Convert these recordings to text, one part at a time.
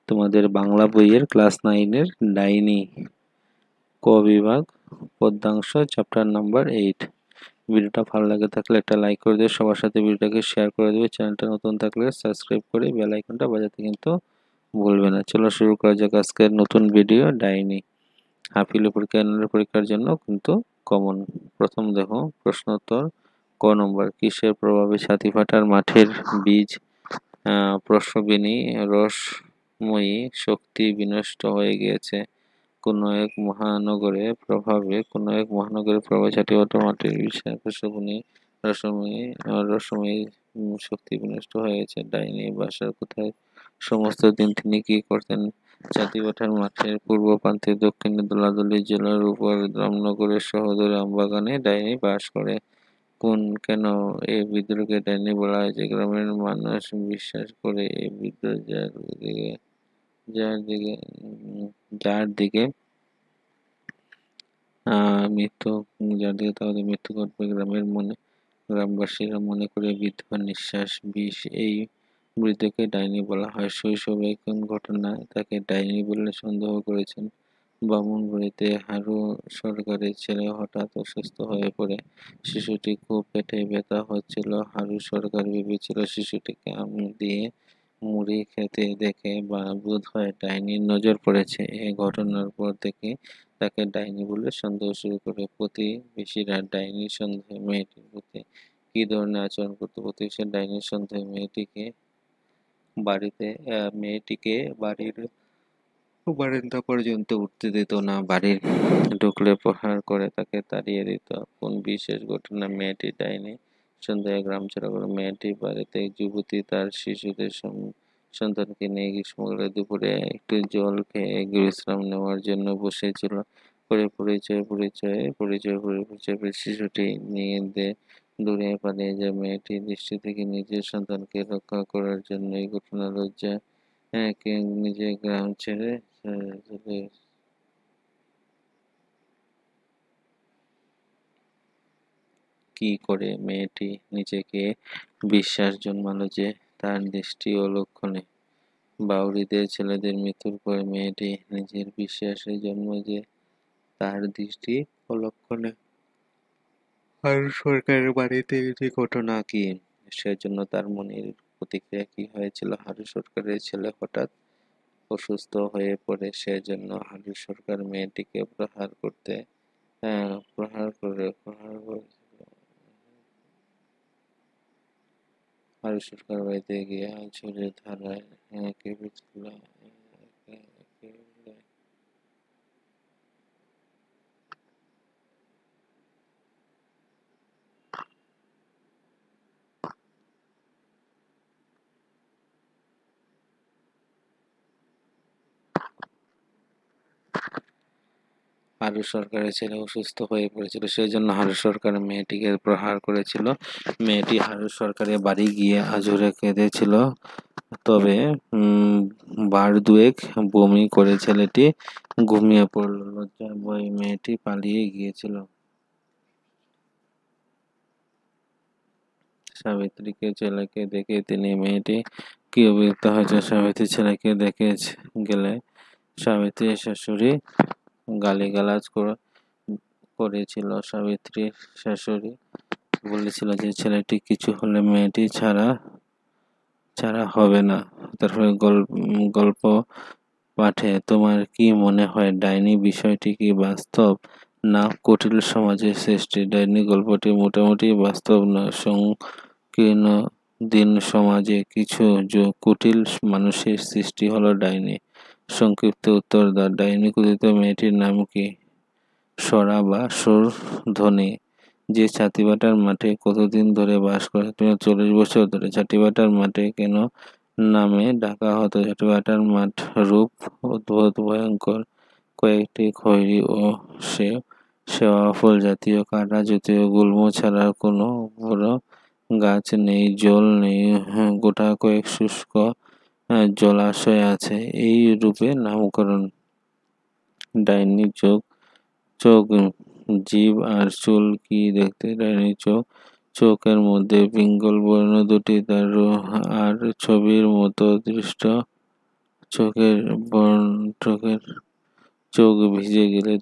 তোমাদের বাংলা বইয়ের ক্লাস 9-এর ডাইনি ক বিভাগ পদ্যাংশ চ্যাপ্টার নাম্বার 8। ভিডিওটা ভালো লাগে থাকলে একটা লাইক করে দিও, সবার সাথে ভিডিওটাকে শেয়ার করে দিও, চ্যানেলটা নতুন থাকলে সাবস্ক্রাইব করে বেল আইকনটা বাজাতে কিন্তু ভুলবে না। চলো শুরু করা যাক আজকের নতুন ভিডিও ডাইনি। হাফিল পরীক্ষার জন্য কিন্তু কমন। প্রথম দেখো প্রশ্নোত্তর। ক নম্বর, কিসের প্রভাবে ছাতি ফাটার মাঠের বীজ প্রসবিনী রসময়ী শক্তি বিনষ্ট হয়ে গিয়েছে? কোনো এক মহানগরের প্রভাবে ছাতি ফাটা মাঠের বীজ প্রসবিনী রসময়ী শক্তি বিনষ্ট হয়ে গেছে। ডাইনি বাসার কোথায়? সমস্ত দিন তিনি কি করতেন? ছাতিপাঠার মাঠের পূর্ব প্রান্তে দক্ষিণে দোলাদলি জেলার উপর রামনগরের সহদরে আমবাগানে ডাইনি বাস করে। কেন এই বিদ্রোহকে ডাইনি বলা হয়েছে? গ্রামের মানুষ বিশ্বাস করে এই বিদ্রোহ যার দিকে মৃত্যু তাদের মৃত্যু ঘটবে গ্রামবাসীরা মনে করে বিধবা নিঃশ্বাস বিষ। এই বৃদ্ধকে ডাইনি বলা হয়। শৈশবে কোন ঘটনায় তাকে ডাইনি বলে সন্দেহ করেছেন? বামুনবাড়িতে হারু সরকারের ছেলে হঠাৎ অসুস্থ হয়ে পড়ে। শিশুটি খুব পেটে ব্যথা হচ্ছিল। হারু সরকার ভেবেছিল শিশুটিকে আম দিয়ে মুড়ি খেতে দেখে বোধ হয় ডাইনির নজর পড়েছে। এই ঘটনার পর থেকে তাকে ডাইনি বলে সন্দেহ শুরু করে। প্রতিবেশীরা ডাইনির সন্দেহে মেয়েটির প্রতি কি ধরনের আচরণ করত? প্রতিবেশীরা ডাইনির সন্দেহে মেয়েটিকে বাড়ির বারান্দা পর্যন্ত উঠতে দিত না। বাড়ির ঢুকলে প্রহার করে তাকে তাড়িয়ে দিত। কোন বিশেষ ঘটনা মেয়েটি ডাইনি সন্দেহে গ্রাম ছাড়া করে? মেয়েটি বাড়িতে এক যুবতী তার শিশুদের সন্তানকে নিয়ে গ্রীষ্মকালে দুপুরে একটু জল খেয়ে বিশ্রাম নেওয়ার জন্য বসেছিল। পরিচয় শিশুটি নিয়ে দূরে পালিয়ে যায়। মেয়েটির দৃষ্টি থেকে নিজের সন্তানকে রক্ষা করার জন্য এই ঘটনা লজ্জা নিজে গ্রাম ছেড়ে চলে। কি করে মেয়েটি নিজেকে বিশ্বাস জন্মালো যে তার দৃষ্টি অলক্ষণে? বাউরিদের ছেলেদের মৃত্যুর পর মেয়েটি নিজের বিশ্বাসে জন্ম যে তার দৃষ্টি অলক্ষণে। আর সরকারের বাড়িতে যে ঘটনা কি? সেজন্য তার মনের প্রতিক্রিয়া কি হয়েছিল? হারু সরকারের ছেলে হঠাৎ অসুস্থ হয়ে পড়ে, সেজন্য হারু সরকার মেয়েটিকে প্রহার করে হারু সরকার বাড়িতে গিয়ে আঁচলের ধারায় কেঁপেছিল। হারু সরকারের ছেলে অসুস্থ হয়ে পড়েছিল, সেজন্য হারু সরকার মেয়েটিকে প্রহার করেছিল। মেয়েটি হারু সরকারের বাড়ি গিয়ে আঝুরে কেঁদেছিল। তবে বার দুয়েক বমি করে ছেলেটি ঘুমিয়ে পড়ল। লজ্জায় ভয়ে মেয়েটি পালিয়ে গিয়েছিল। সাবিত্রীকে ছেলেকে দেখে মেয়েটি কি অভিযুক্ত হয়েছে? সাবিত্রী ছেলেকে দেখে গেলে সাবিত্রীর শাশুড়ি গালিগালাজ করেছিল। সাবিত্রীর শাশুড়ি বলেছিল যে ছেলেটি কিছু হলে মেয়েটি ছাড়া হবে না। তারপরে গল্প পাঠে তোমার কি মনে হয় ডাইনি বিষয়টি কি বাস্তব না কুটিল সমাজের সৃষ্টি? ডাইনি গল্পটি মোটামুটি বাস্তব না সংকীর্ণ দিন সমাজে কিছু কুটিল মানুষের সৃষ্টি হলো ডাইনি। সংক্ষিপ্ত উত্তর দাও। ডাইনি কথিত মেয়েটির নাম কি? সরা বা সুরধ্বনি। যে ছাতিবাটার মাঠে কতদিন ধরে বাস করে? 40 বছর ধরে। ছাতিবাটার মাঠে কেন নামে ডাকা হতো? ছাতিবাটার মাঠ রূপ অদ্ভুত ভয়ঙ্কর। কয়েকটি খৈরী ও শেওয়া ফুল জাতীয় কাঁটা জাতীয় গুল্ম ছাড়া কোনো বড় গাছ নেই, জল নেই, গোটা কয়েক শুষ্ক জলাশয় আছে। এই রূপে নামকরণ। ডাইনি চোখ, জিভ আর চুল কি দেখতে? ডাইনি চোখের মধ্যে পিঙ্গল বর্ণ দুটি আর ছবির মতো চোখের চোখের চোখ ভিজে গেলে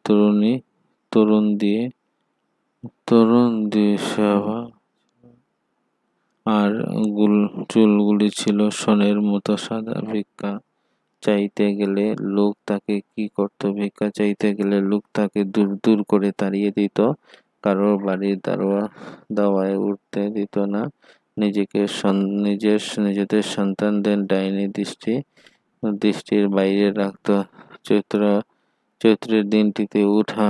তরুণ দিয়ে সেবা আর চুলগুলি ছিল সোনের মতো সাদা। ভিক্ষা চাইতে গেলে লোক তাকে কি করতো? ভিক্ষা চাইতে গেলে লোক তাকে দূর দূর করে তাড়িয়ে দিত। কারোর বাড়ির দাওয়ায় উঠতে দিত না। নিজেদের সন্তানদের ডাইনি দৃষ্টির বাইরে রাখতো। চৈত্রের দিনটিতে উঠা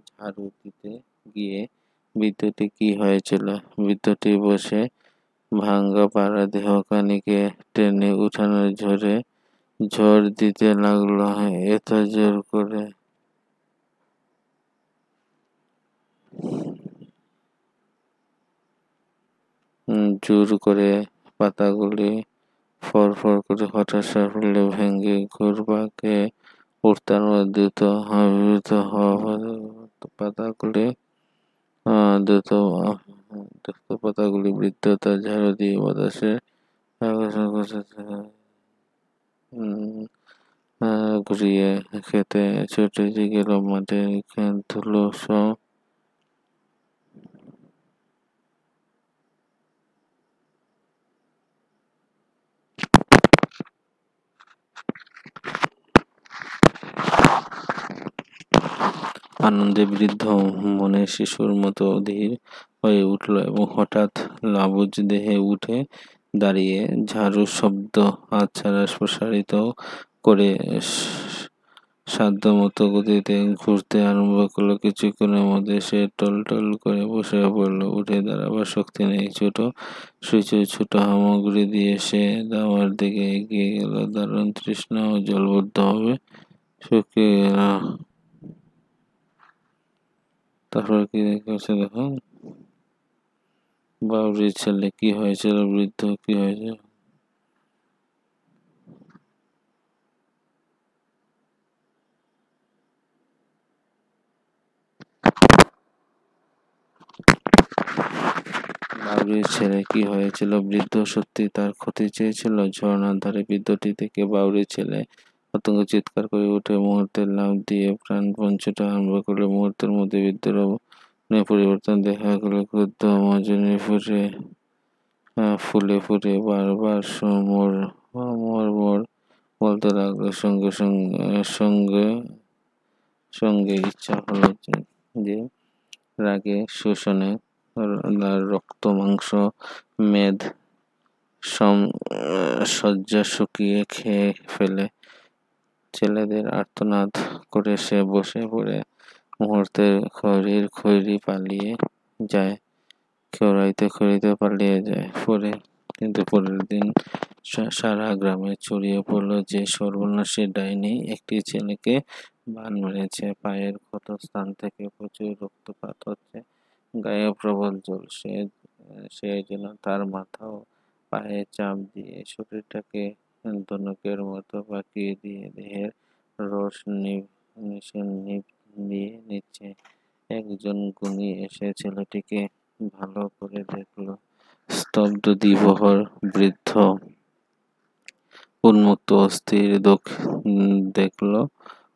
ঝাড়ু দিতে গিয়ে বৃদ্ধটি কি হয়েছিল? বৃদ্ধটি বসে ভাঙ্গা পাড়া দেহখানিকে টেনে উঠানোর ঝড় দিতে লাগলো। এত জোর করে পাতাগুলি ফড়ফড় করে হঠাৎ সাফল্যে ভেঙে ঘুরপাকে উঠতার দ্রুত আবির্ভূত হওয়া পাতাগুলি দ্রুত পাতাগুলি বৃদ্ধ তার ঝাড়ু দিয়ে বাতাসে আকর্ষণ করতে ঘুরিয়ে খেতে ছুটে গেল মাঠে ধুলো সব আনন্দে বৃদ্ধ মনে শিশুর মতো অধীর হয়ে উঠল এবং হঠাৎ লাবুজ দেহে উঠে দাঁড়িয়ে ঝাড়ুর শব্দ হাতছাড়া প্রসারিত করে সাধ্যমতো গতিতে ঘুরতে আরম্ভ করলো। কিছুক্ষণের মধ্যে সে টলটল করে বসে পড়ল। উঠে দাঁড়াবার শক্তি নেই। ছোট সামগ্রী দিয়ে সে দাওয়ার দিকে এগিয়ে গেল। দারুণ তৃষ্ণা ও জলবদ্ধ হবে শুকিয়ে গেল। তারপর কি দেখেছে দেখো, বাউরির ছেলে কি হয়েছিল, বৃদ্ধ কি হয়েছে? বাউরির ছেলে কি হয়েছিল? বৃদ্ধ সত্যি তার ক্ষতি চেয়েছিল? ঝর্ণার ধারে বৃদ্ধটি থেকে বাউরির ছেলে আতঙ্ক চিৎকার করে উঠে মুহূর্তে লাফ দিয়ে প্রাণপণ ছোটা আরম্ভ করলো। মুহূর্তের মধ্যে বৃদ্ধর পরিবর্তন দেখা গেল। ক্রুদ্ধ মজনী ফুলে ফুলে বারবার মোর মোর বলতে লাগলো। সঙ্গে ইচ্ছা হলো যে রাগে শোষণে রক্ত মাংস মেদ শয্যা শুকিয়ে খেয়ে ফেলে। ছেলেদের আর্তনাদ করে সে বসে পড়ে মুহূর্তে খৈরি পালিয়ে যায়। খৈরিতে পালিয়ে যায়। কিন্তু পরের দিন সারা গ্রামে ছড়িয়ে পড়লো যে সর্বনাশী ডাইনি একটি ছেলেকে বান মেরেছে। পায়ের ক্ষতস্থান থেকে প্রচুর রক্তপাত হচ্ছে, গায়ে প্রবল জ্বর। সে যেন তার মাথা ও পায়ে চাপ দিয়ে শরীরটাকে ধনুকের মতো পাকিয়ে দিয়ে দেহের রস নিয়ে নিচ্ছে। একজন গুণী এসে ছেলেটিকে ভালো করে দেখল। স্তব্ধ দ্বিপ্রহর বৃদ্ধ উন্মুক্ত অস্থির দেখল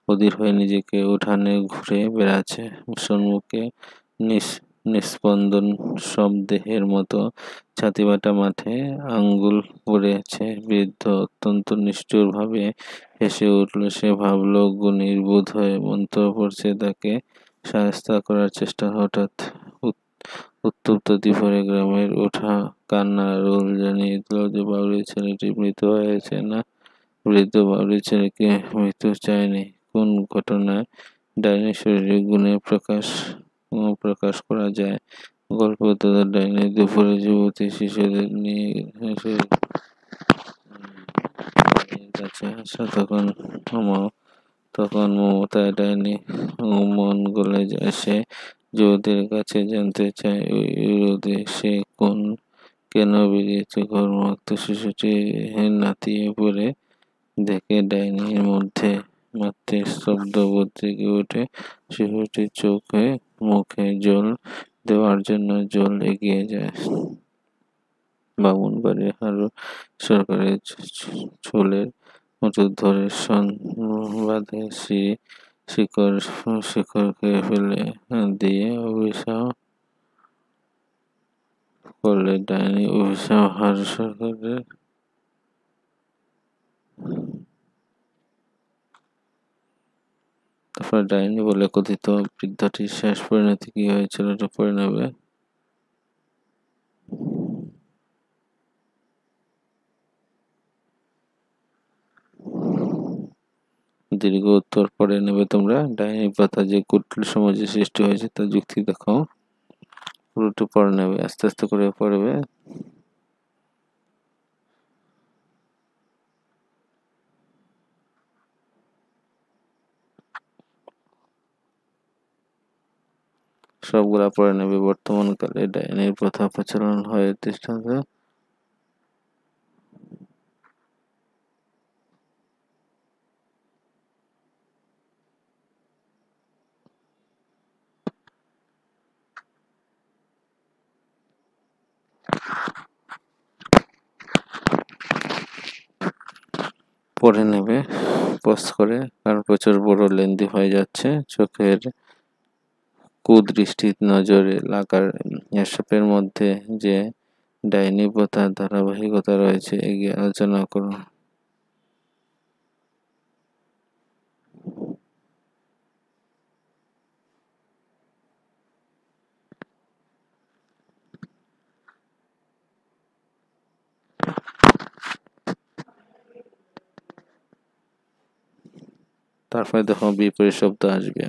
অধীর হয়ে নিজেকে উঠানে ঘুরে বেড়াচ্ছে। সম্মুখে নিস্পন্দন সব দেহের মতো ছাতিবাটা মাঠে আঙ্গুল পড়েছে। বৃদ্ধ অত্যন্ত নিষ্ঠুর ভাবে হেসে উঠল। সে ভাবল গুণীর বোধ হয়ে মন্ত্র পড়ছে, তাকে সাহায্য করার চেষ্টা। হঠাৎ উত্তপ্ত দ্বিপ্রহরে গ্রামের ওঠা কান্নার রোল জানিয়ে দিল যে বাউরির ছেলেটি মৃত হয়েছে। না, বৃদ্ধ বাউরির ছেলেকে মৃত্যু চায়নি। কোন ঘটনায় ডাইনি শরীরে গুণের প্রকাশ করা যায়? গল্প দাদা ডাইনি দুপুরে যুবতী শিশুদের নিয়ে কাছে আসা। তখন মমতায় ডাইনি মন গলে যায়। সে যুবতীর কাছে জানতে চায় ওই রোদে সে কেন বেরিয়েছে। ঘর্মাক্ত শিশুটি নাতিয়ে পড়ে দেখে ডাইনির মধ্যে মাতৃ স্তব্ধবোধ জেগে ওঠে। শিশুটির চোখে মুখে জল দেওয়ার জন্য এগিয়ে যায়। বামুনবাড়ির হারু সরকারের ছোলের উঁচু ধরে বাঁধে শিকড়কে ফেলে দিয়ে অভিশাপ করলে ডাইনি অভিশাপ হ্রাস করে। তারপর ডাইনি বলে কথিত বৃদ্ধটির শেষ পরিণতি কি হয়েছিল এটা পড়ে নেবে। দীর্ঘ উত্তর পড়ে নেবে তোমরা। ডাইনি প্রথা যে কুটিল সমাজে সৃষ্টি হয়েছে তার যুক্তি দেখাও। পুরোটা পড়ে নেবে, আস্তে আস্তে করে পড়বে। সবগুলা পড়ে নেবে। বর্তমানকালে ডাইনির প্রথা প্রচলন হয় দৃষ্টান্ত। পড়ে নেবে পজ করে, কারণ প্রচুর বড় লেন্দি হয়ে যাচ্ছে। চোখের কুদৃষ্টি নজরে লাগার এসবের মধ্যে যে ডাইনি প্রথার ধারাবাহিকতা রয়েছে এগিয়ে আলোচনা করুন। তারপরে দেখো বিপরীত শব্দ আসবে।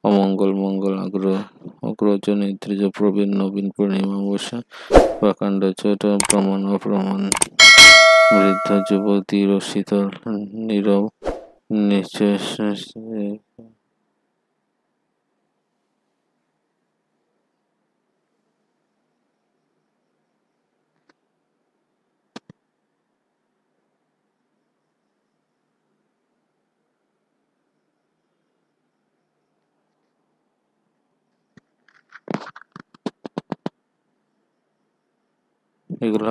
অমঙ্গল, মঙ্গল, অগ্রজ, নিদ্রিজ, প্রবীণ, নবীন, পূর্ণিমা, অমাবস্যা, প্রকাণ্ড, ছোট, প্রমাণ, অপ্রমাণ, বৃদ্ধ, যুবক, দৃঢ়, শীতল, নীরব, নিশ্চয়। এগুলো